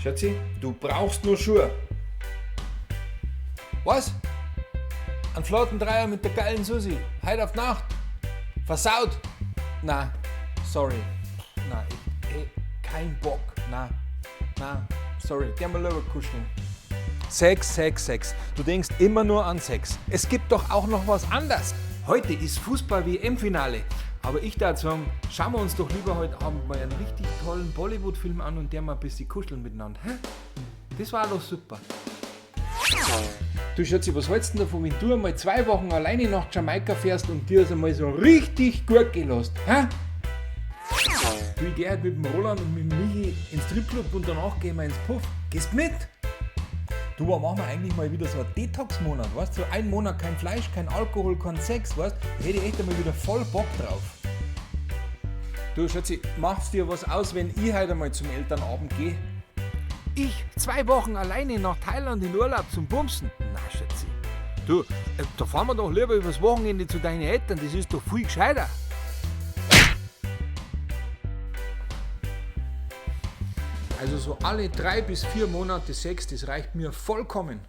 Schatzi, du brauchst nur Schuhe. Was? Ein flotten Dreier mit der geilen Susi. Heute auf Nacht. Versaut. Na, sorry. Na, kein Bock. Na, sorry. Geh mal lieber kuscheln. Sex. Du denkst immer nur an Sex. Es gibt doch auch noch was anderes. Heute ist Fußball-WM-Finale. Aber ich dazu sagen, schauen wir uns doch lieber heute Abend mal einen richtig tollen Bollywood-Film an und der mal ein bisschen kuscheln miteinander. Hä? Das war doch super. Du Schatzi, was hältst du denn davon, wenn du einmal 2 Wochen alleine nach Jamaika fährst und dir das einmal so richtig gut gelost? Hä? Du, ich geh halt mit dem Roland und mit dem Michi ins Stripclub und danach gehen wir ins Puff. Gehst mit? Du, aber machen wir eigentlich mal wieder so einen Detox-Monat, weißt du? So 1 Monat kein Fleisch, kein Alkohol, kein Sex, weißt du? Da hätte ich echt einmal wieder voll Bock drauf. Du Schatzi, macht's dir was aus, wenn ich heute einmal zum Elternabend gehe? Ich 2 Wochen alleine nach Thailand in Urlaub zum Bumsen? Na Schatzi. Du, da fahren wir doch lieber übers Wochenende zu deinen Eltern, das ist doch viel gescheiter. Also so alle 3 bis 4 Monate Sex, das reicht mir vollkommen.